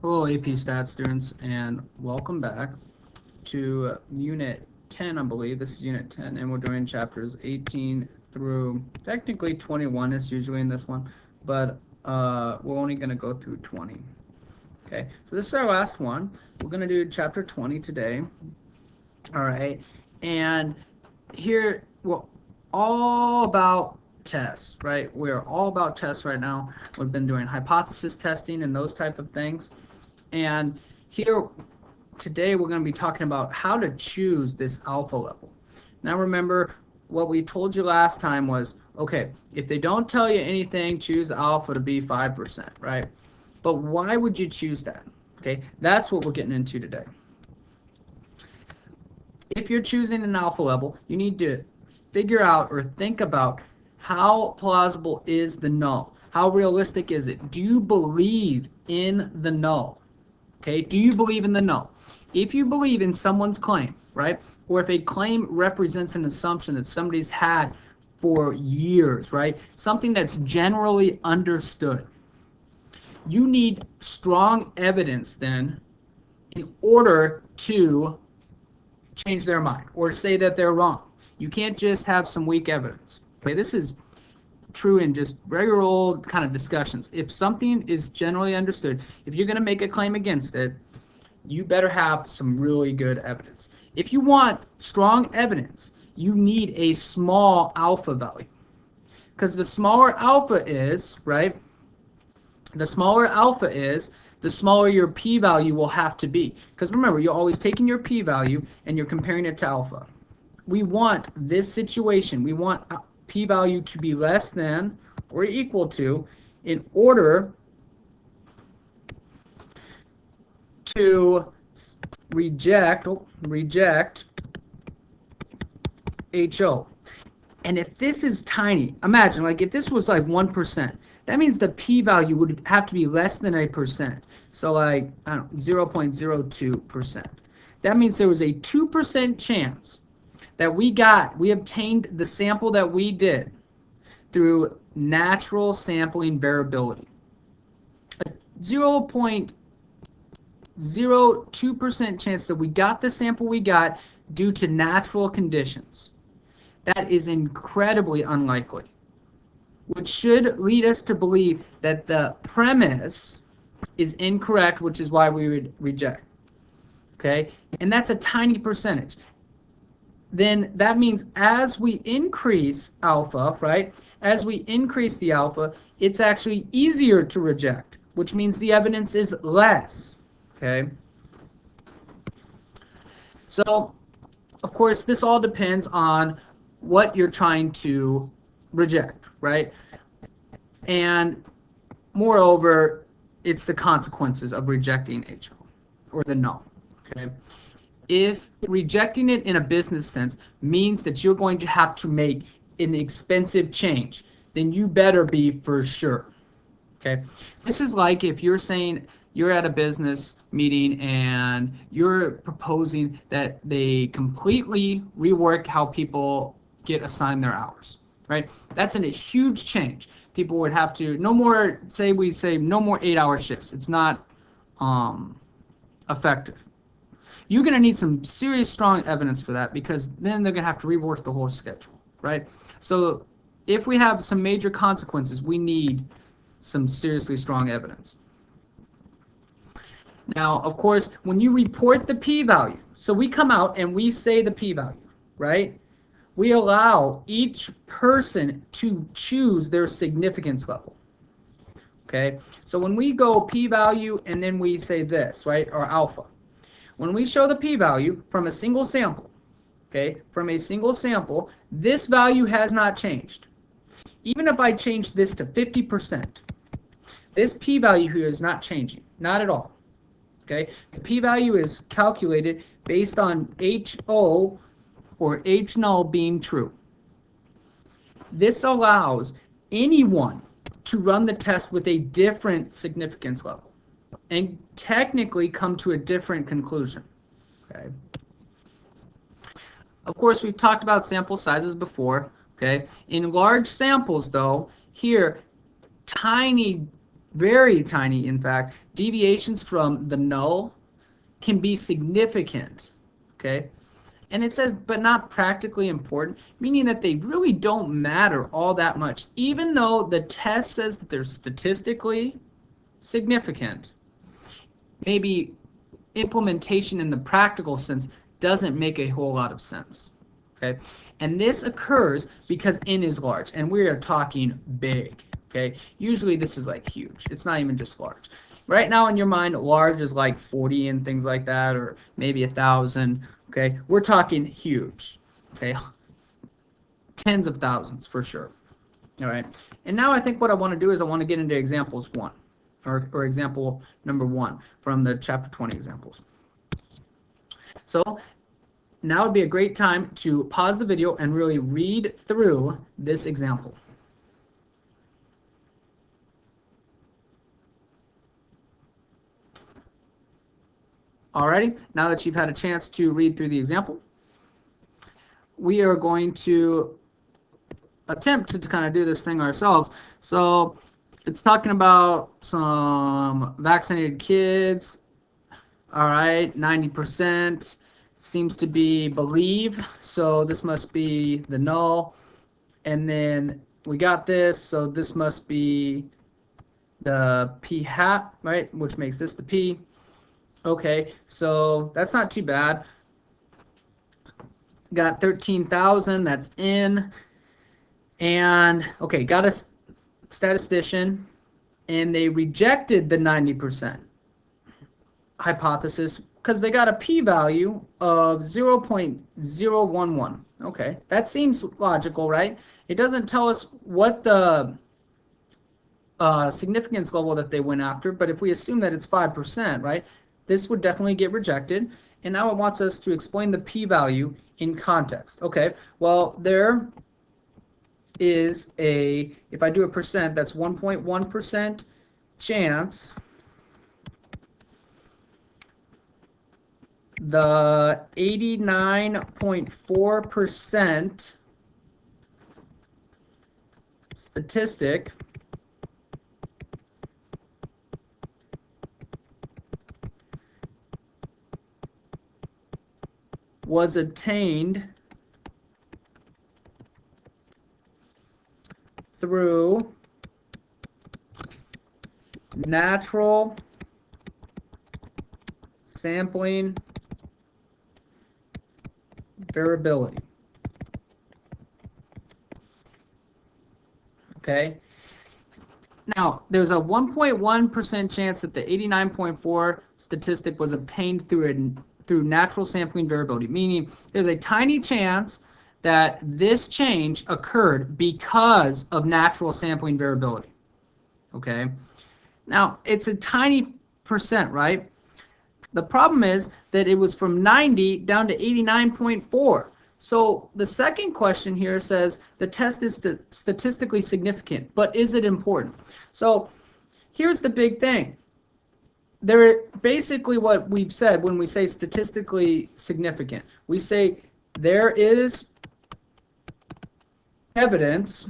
Hello AP Stat students, and welcome back to Unit 10, I believe. This is Unit 10, and we're doing chapters 18 through technically 21 is usually in this one, but we're only going to go through 20. Okay, so this is our last one. We're going to do chapter 20 today. All right, and here we're all about tests, right? We're all about tests right now. We've been doing hypothesis testing and those type of things. And here today we're going to be talking about how to choose this alpha level. Now remember, what we told you last time was, okay, if they don't tell you anything, choose alpha to be 5%, right? But why would you choose that? Okay, that's what we're getting into today. If you're choosing an alpha level, you need to figure out or think about how plausible is the null? How realistic is it? Do you believe in the null? Okay, do you believe in the null? If you believe in someone's claim, right, or if a claim represents an assumption that somebody's had for years, right, something that's generally understood, you need strong evidence then in order to change their mind or say that they're wrong. You can't just have some weak evidence. Okay, this is true in just regular old kind of discussions. If something is generally understood, if you're going to make a claim against it, you better have some really good evidence. If you want strong evidence, you need a small alpha value. Because the smaller alpha is, right, the smaller alpha is, the smaller your p-value will have to be. Because remember, you're always taking your p-value and you're comparing it to alpha. We want this situation, we want p-value to be less than or equal to in order to reject HO. And if this is tiny, imagine like if this was like 1%, that means the p-value would have to be less than 1%. So like, I don't know, 0.02%. That means there was a 2% chance that we obtained the sample that we did through natural sampling variability. A 0.02% chance that we got the sample we got due to natural conditions. That is incredibly unlikely, which should lead us to believe that the premise is incorrect, which is why we would reject. Okay, and that's a tiny percentage. Then that means as we increase alpha, right, as we increase the alpha, it's actually easier to reject, which means the evidence is less. Okay, so of course this all depends on what you're trying to reject, right? And moreover, it's the consequences of rejecting HO or the null. Okay, if rejecting it in a business sense means that you're going to have to make an expensive change, then you better be for sure. Okay, this is like if you're saying you're at a business meeting and you're proposing that they completely rework how people get assigned their hours, right? That's a huge change. People would have to no more, say we say no more 8-hour shifts. It's not effective. You're going to need some serious strong evidence for that, because then they're going to have to rework the whole schedule, right? So if we have some major consequences, we need some seriously strong evidence. Now, of course, when you report the p-value, so we come out and we say the p-value, right? We allow each person to choose their significance level. Okay, so when we go p-value and then we say this, right, or alpha, when we show the p-value from a single sample, okay, from a single sample, this value has not changed. Even if I change this to 50%, this p-value here is not changing, not at all. Okay, the p-value is calculated based on HO or H null being true. This allows anyone to run the test with a different significance level and technically come to a different conclusion. Okay. Of course, we've talked about sample sizes before. Okay. In large samples, though, here, tiny very tiny, in fact, deviations from the null can be significant, okay? And it says, but not practically important, meaning that they really don't matter all that much. Even though the test says that they're statistically significant, maybe implementation in the practical sense doesn't make a whole lot of sense, okay? And this occurs because n is large, and we are talking big, okay? Usually this is like huge. It's not even just large. Right now in your mind, large is like 40 and things like that, or maybe 1,000, okay? We're talking huge, okay? Tens of thousands for sure, all right? And now I think what I want to do is I want to get into examples 1, or example number 1 from the chapter 20 examples. So now would be a great time to pause the video and really read through this example. Alrighty, now that you've had a chance to read through the example, we are going to attempt to kind of do this thing ourselves. So it's talking about some vaccinated kids. All right, 90% seems to be believe, so this must be the null. And then we got this, so this must be the p hat, right, which makes this the p. Okay, so that's not too bad. Got 13,000, that's n. And, okay, got a statistician, and they rejected the 90% hypothesis because they got a p-value of 0.011. Okay, that seems logical, right? It doesn't tell us what the significance level that they went after, but if we assume that it's 5%, right, this would definitely get rejected. And now it wants us to explain the p-value in context. Okay, well, there is a, if I do a percent, that's 1.1% chance the 89.4% statistic was obtained through natural sampling variability. Okay. Now, there's a 1.1% chance that the 89.4 statistic was obtained through natural sampling variability, meaning there's a tiny chance that this change occurred because of natural sampling variability. Okay. Now, it's a tiny percent, right? The problem is that it was from 90 down to 89.4. So the second question here says the test is statistically significant, but is it important? So here's the big thing. Basically what we've said when we say statistically significant, we say there is evidence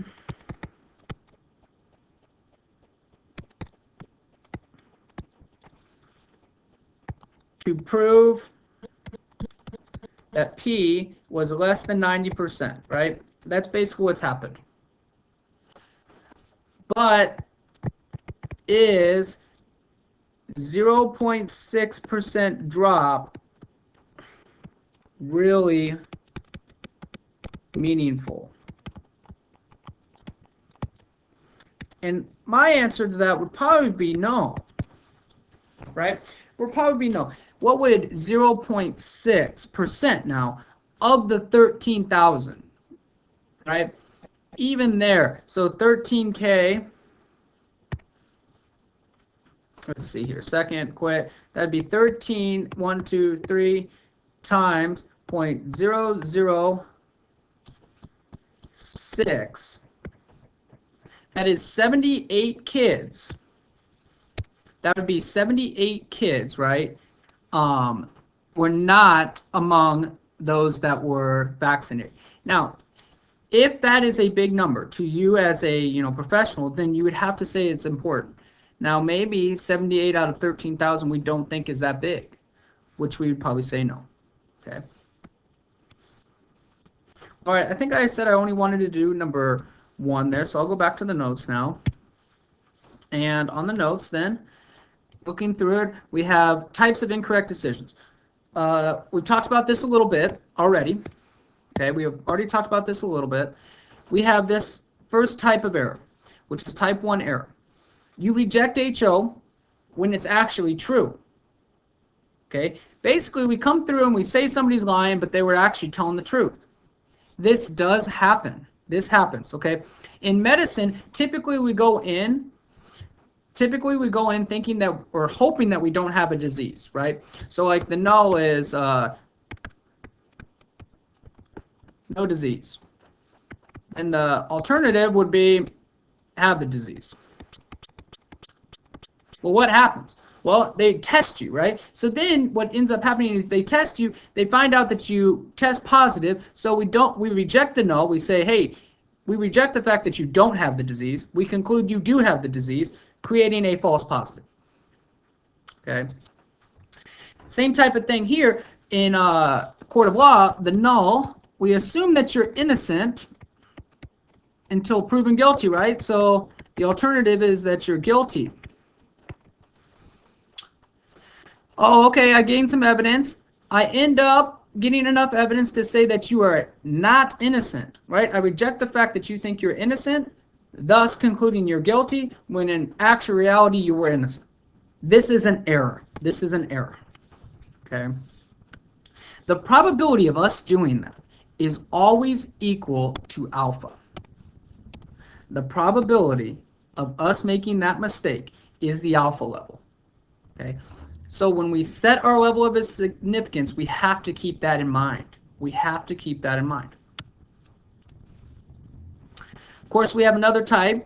to prove that P was less than 90%, right? That's basically what's happened. But is 0.6% drop really meaningful? And my answer to that would probably be no, right? Would probably be no. What would 0.6% now of the 13,000, right? Even there, so 13K, let's see here, second quit, that'd be 13, 1, 2, 3 times 0.006. That is 78 kids. That would be 78 kids, right? Were not among those that were vaccinated. Now, if that is a big number to you as a professional, then you would have to say it's important. Now, maybe 78 out of 13,000 we don't think is that big, which we would probably say no. Okay. All right, I think I said I only wanted to do number 1 there, so I'll go back to the notes now. And on the notes then, looking through it, we have types of incorrect decisions. We've talked about this a little bit already. Okay, we have already talked about this a little bit. We have this first type of error, which is type 1 error. You reject HO when it's actually true. Okay, basically we come through and we say somebody's lying, but they were actually telling the truth. This does happen. This happens, okay? In medicine, typically we go in thinking that, or hoping that we don't have a disease, right? So like the null is no disease. And the alternative would be have the disease. Well, what happens? Well, they test you, right? So then what ends up happening is they test you, they find out that you test positive, so we reject the null, we say, hey, we reject the fact that you don't have the disease, we conclude you do have the disease, creating a false positive. Okay? Same type of thing here in court of law, the null, we assume that you're innocent until proven guilty, right? So the alternative is that you're guilty. Oh, okay, I gained some evidence. I end up getting enough evidence to say that you are not innocent, right? I reject the fact that you think you're innocent, thus concluding you're guilty, when in actual reality you were innocent. This is an error. This is an error. Okay? The probability of us doing that is always equal to alpha. The probability of us making that mistake is the alpha level. Okay? So when we set our level of significance, we have to keep that in mind. We have to keep that in mind. Of course, we have another type.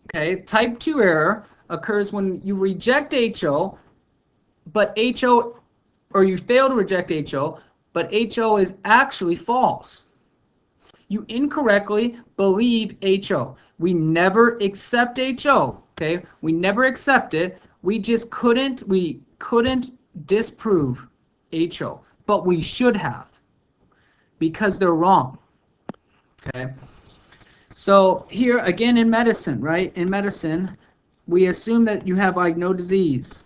Okay, type 2 error occurs when you reject HO, but HO, or you fail to reject HO, but HO is actually false. You incorrectly believe HO. We never accept HO. Okay, we never accept it. We just couldn't disprove HO, but we should have, because they're wrong. Okay. So here again in medicine, right? In medicine, we assume that you have like no disease.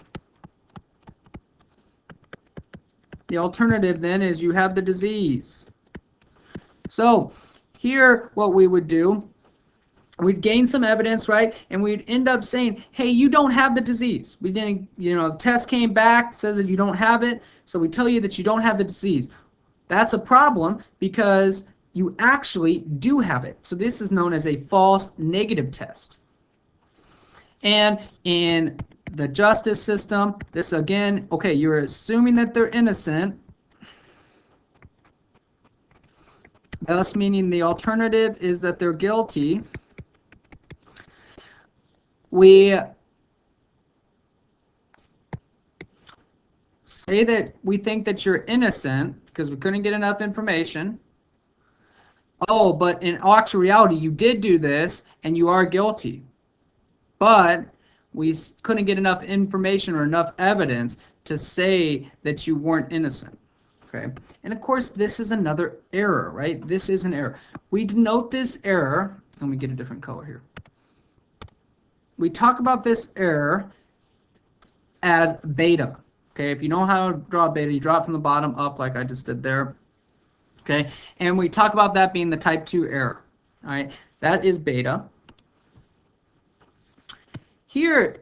The alternative then is you have the disease. So here what we would do, we'd gain some evidence, right? And we'd end up saying, hey, you don't have the disease. We didn't, the test came back, says that you don't have it, so we tell you that you don't have the disease. That's a problem because you actually do have it. So this is known as a false negative test. And in the justice system, this again, okay, you're assuming that they're innocent, thus meaning the alternative is that they're guilty. We say that we think that you're innocent because we couldn't get enough information. Oh, but in actual reality, you did do this and you are guilty. But we couldn't get enough information or enough evidence to say that you weren't innocent. Okay? And of course, this is another error, right? This is an error. We denote this error, let me get a different color here. We talk about this error as beta. Okay, if you know how to draw beta, you draw it from the bottom up like I just did there. Okay, and we talk about that being the type 2 error. All right, that is beta. Here,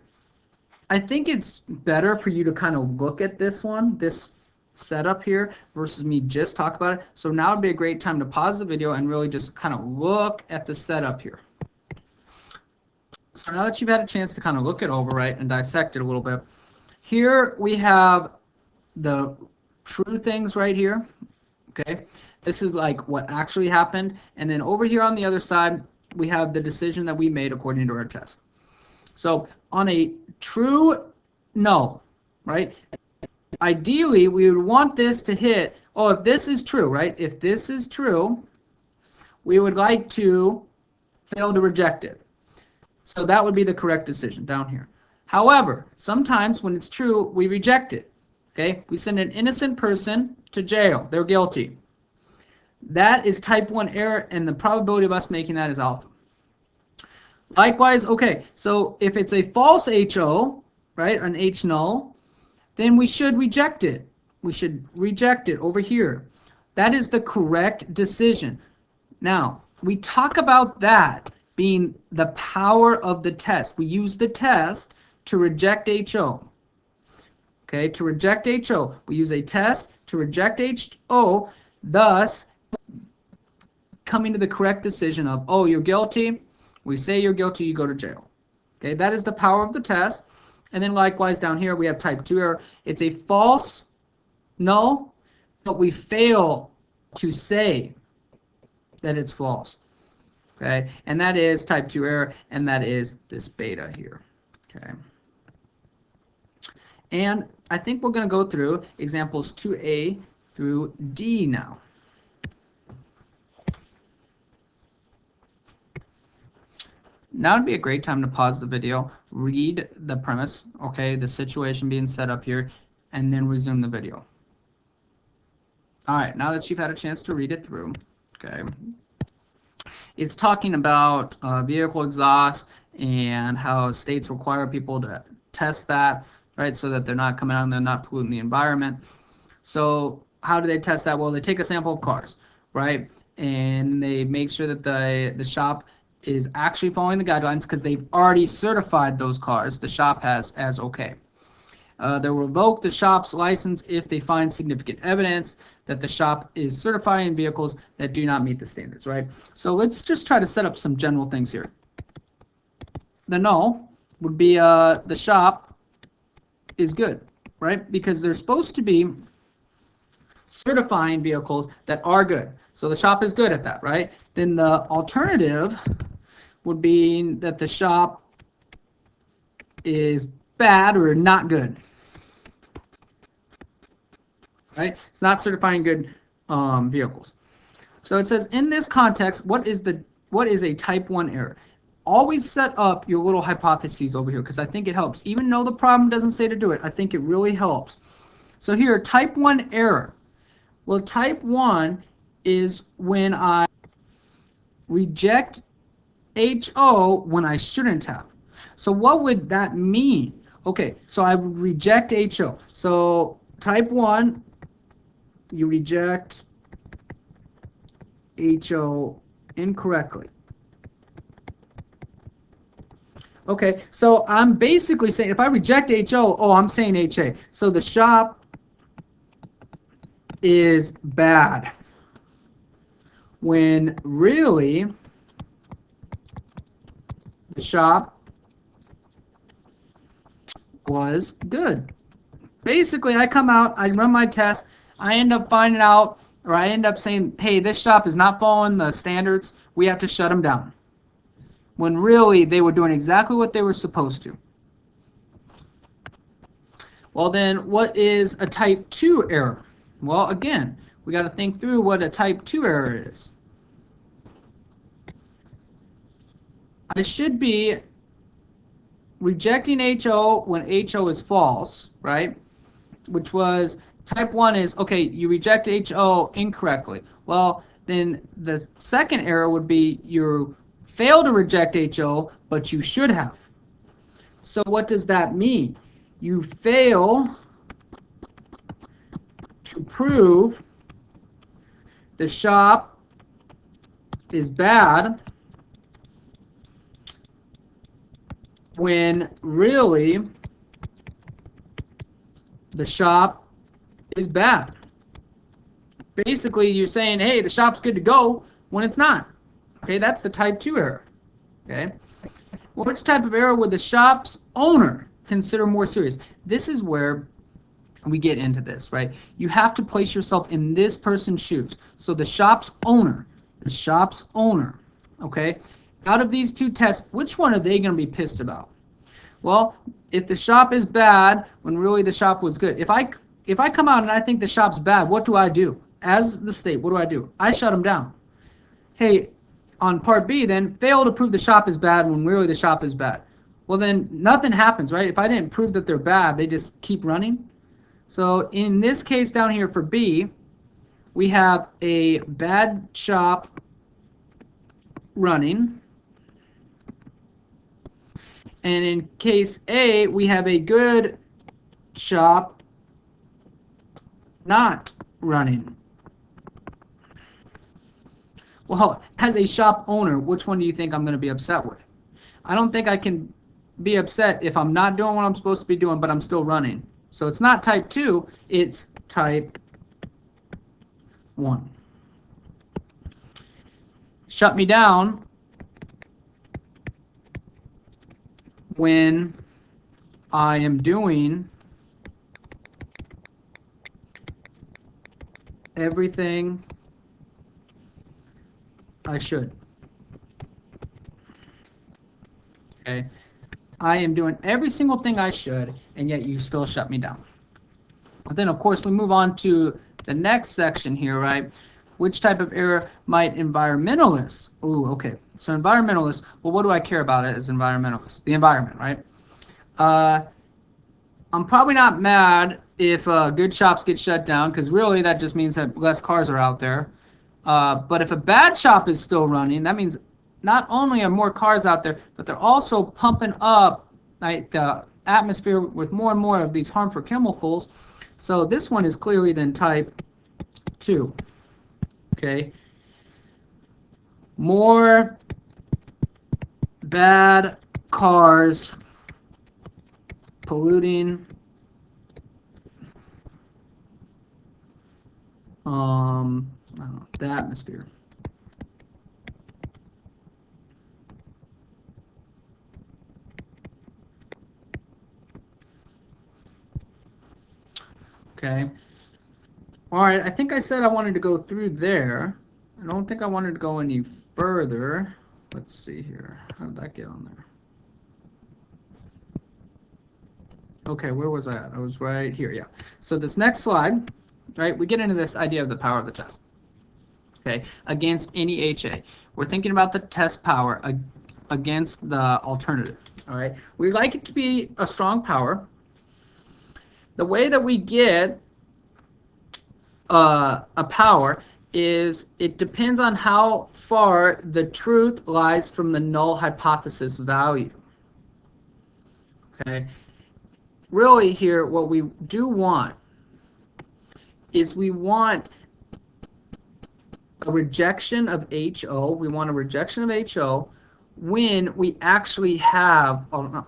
I think it's better for you to kind of look at this one, this setup here, versus me just talk about it. So now would be a great time to pause the video and really just kind of look at the setup here. So now that you've had a chance to kind of look it over, right, and dissect it a little bit, here we have the true things right here, okay? This is like what actually happened. And then over here on the other side, we have the decision that we made according to our test. So on a true null, right, ideally we would want this to hit, oh, if this is true, right, if this is true, we would like to fail to reject it. So that would be the correct decision down here. However, sometimes when it's true, we reject it. Okay? We send an innocent person to jail. They're guilty. That is type 1 error, and the probability of us making that is alpha. Likewise, okay, so if it's a false HO, right, an H null, then we should reject it. We should reject it over here. That is the correct decision. Now, we talk about that being the power of the test. We use the test to reject HO. Okay, to reject HO. We use a test to reject HO, thus coming to the correct decision of, oh, you're guilty. We say you're guilty, you go to jail. Okay, that is the power of the test. And then likewise down here we have type 2 error. It's a false null, but we fail to say that it's false. Okay, and that is type 2 error, and that is this beta here. Okay. And I think we're going to go through examples 2A through D now. Now would be a great time to pause the video, read the premise, okay, the situation being set up here, and then resume the video. All right, now that you've had a chance to read it through, okay, it's talking about vehicle exhaust and how states require people to test that, right, so that they're not coming out and they're not polluting the environment. So how do they test that? Well, they take a sample of cars, right, and they make sure that the shop is actually following the guidelines because they've already certified those cars, the shop has, as okay. They'll revoke the shop's license if they find significant evidence that the shop is certifying vehicles that do not meet the standards, right? So let's just try to set up some general things here. The null would be the shop is good, right? Because they're supposed to be certifying vehicles that are good. So the shop is good at that, right? Then the alternative would be that the shop is bad or not good, right? It's not certifying good vehicles. So it says in this context, what is a type 1 error? Always set up your little hypotheses over here because I think it helps. Even though the problem doesn't say to do it, I think it really helps. So here, type 1 error. Well, type 1 is when I reject HO when I shouldn't have. So what would that mean? Okay, so I reject HO. So type 1, you reject HO incorrectly. Okay, so I'm basically saying if I reject HO, oh, I'm saying HA. So the shop is bad. When really the shop was good. Basically, I come out, I run my test, I end up finding out, or I end up saying, hey, this shop is not following the standards, we have to shut them down. When really they were doing exactly what they were supposed to. Well then, what is a type 2 error? Well, again, we got to think through what a type 2 error is. I should be rejecting HO when HO is false, right? Which was type 1 is, okay, you reject HO incorrectly. Well, then the second error would be you fail to reject HO, but you should have. So what does that mean? You fail to prove the shop is bad when really the shop is bad. Basically, you're saying, hey, the shop's good to go when it's not. Okay, that's the type 2 error. Okay, well, which type of error would the shop's owner consider more serious? This is where we get into this, right? You have to place yourself in this person's shoes. So the shop's owner, okay? Out of these two tests, which one are they going to be pissed about? Well, if the shop is bad when really the shop was good. If I come out and I think the shop's bad, what do I do? As the state, what do? I shut them down. Hey, on part B then, fail to prove the shop is bad when really the shop is bad. well then nothing happens, right? If I didn't prove that they're bad, they just keep running. So in this case down here for B, we have a bad shop running. And in case A, we have a good shop not running. Well, as a shop owner, which one do you think I'm going to be upset with? I don't think I can be upset if I'm not doing what I'm supposed to be doing, but I'm still running. So it's not type 2, it's type 1. Shut me down when I am doing everything I should. Okay. I am doing every single thing I should, and yet you still shut me down. But then, of course, we move on to the next section here, right? Which type of error might environmentalists? Ooh, okay. So environmentalists, well, what do I care about as environmentalists? The environment, right? I'm probably not mad if good shops get shut down, because really that just means that less cars are out there. But if a bad shop is still running, that means not only are more cars out there, but they're also pumping up, right, the atmosphere with more and more of these harmful chemicals. So this one is clearly then type 2. Okay. More bad cars polluting the atmosphere. Okay. All right, I think I said I wanted to go through there. I don't think I wanted to go any further. Let's see here. How did that get on there? Okay, where was I at? I was right here, yeah. So this next slide, right, we get into this idea of the power of the test. Okay, against any HA. We're thinking about the test power against the alternative, all right? We like it to be a strong power. The way that we get a power is it depends on how far the truth lies from the null hypothesis value. Okay, really here what we do want is we want a rejection of HO. We want a rejection of HO when we actually have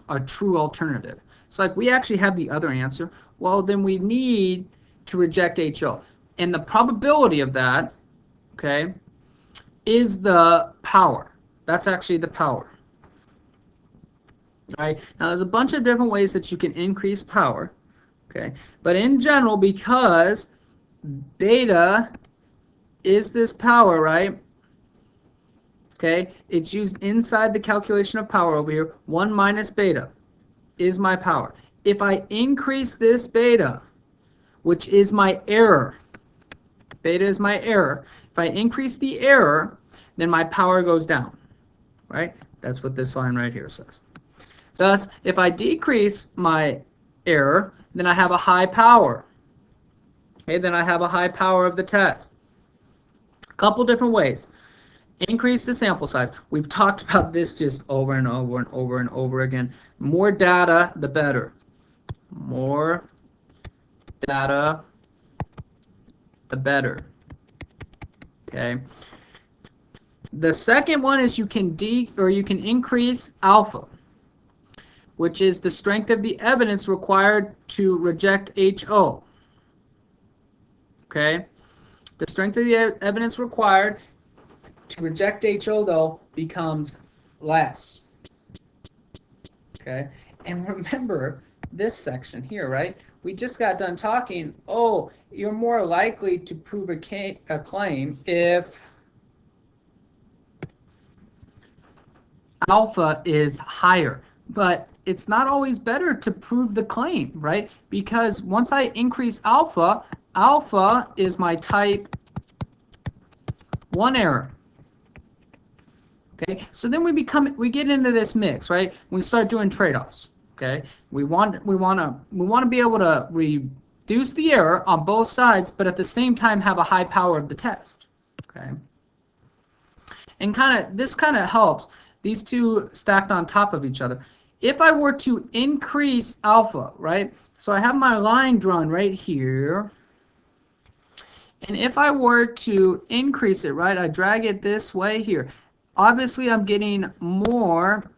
a true alternative. So like we actually have the other answer, well then we need to reject HO. And the probability of that, okay, is the power. That's actually the power. All right. Now, there's a bunch of different ways that you can increase power, okay? But in general, because beta is this power, right? Okay, it's used inside the calculation of power over here. 1 minus beta is my power. If I increase this beta, which is my error, beta is my error. If I increase the error, then my power goes down, right? That's what this line right here says. Thus, if I decrease my error, then I have a high power. Okay, then I have a high power of the test. A couple different ways. Increase the sample size. We've talked about this just over and over and over and over again. More data, the better. More data, the better. Okay. The second one is you can increase alpha, which is the strength of the evidence required to reject HO. Okay. The strength of the evidence required to reject HO though becomes less. Okay. And remember this section here, right? We just got done talking, oh, you're more likely to prove a claim if alpha is higher. But it's not always better to prove the claim, right? Because once I increase alpha, alpha is my type 1 error. Okay, so then we get into this mix, right? We start doing trade-offs. Okay, we want to be able to reduce the error on both sides, but at the same time have a high power of the test. Okay, and this kind of helps these two stacked on top of each other. If I were to increase alpha, right? So I have my line drawn right here. And if I were to increase it, right, I drag it this way here. Obviously, I'm getting more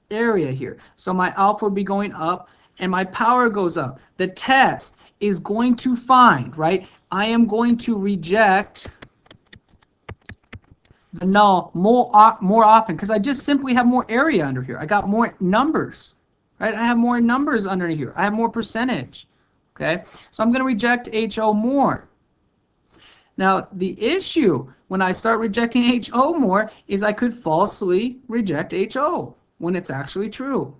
area here. So my alpha would be going up and my power goes up. The test is going to find, right, I am going to reject the null more often because I just simply have more area under here. I got more numbers, right? I have more numbers under here. I have more percentage, okay? So I'm going to reject HO more. Now, the issue when I start rejecting HO more is I could falsely reject HO when it's actually true.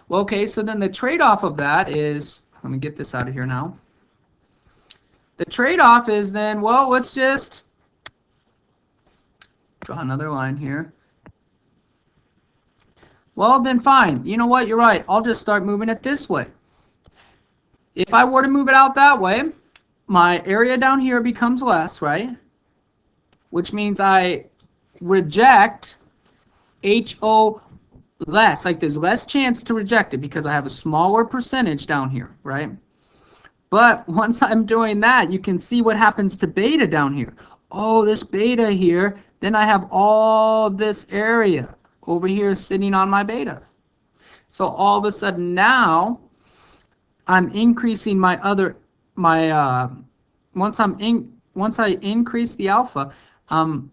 Well, okay, so then the trade-off of that is, let me get this out of here now. The trade-off is then, well, let's just draw another line here. Well, then fine. You know what? You're right. I'll just start moving it this way. If I were to move it out that way, my area down here becomes less, right? Which means I reject HO less. Like there's less chance to reject it because I have a smaller percentage down here, right? But once I'm doing that, you can see what happens to beta down here. Oh, this beta here, then I have all this area over here sitting on my beta. So all of a sudden now, I'm increasing once I increase the alpha, I'm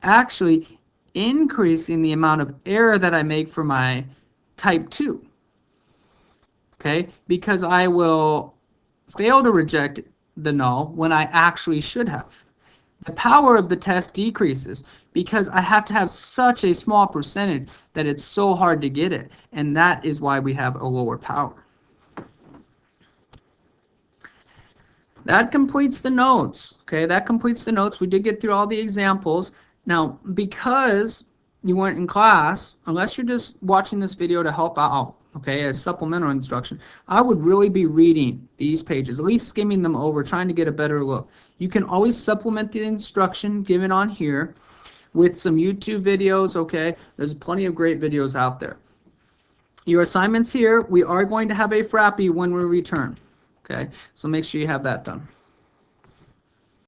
actually increasing the amount of error that I make for my type 2. Okay, because I will fail to reject the null when I actually should have. The power of the test decreases because I have to have such a small percentage that it's so hard to get it, and that is why we have a lower power. That completes the notes. Okay, that completes the notes. We did get through all the examples. Now, because you weren't in class, unless you're just watching this video to help out, okay, as supplemental instruction, I would really be reading these pages, at least skimming them over, trying to get a better look. You can always supplement the instruction given on here with some YouTube videos, okay? There's plenty of great videos out there. Your assignments here, we are going to have a Frappy when we return, okay? So make sure you have that done.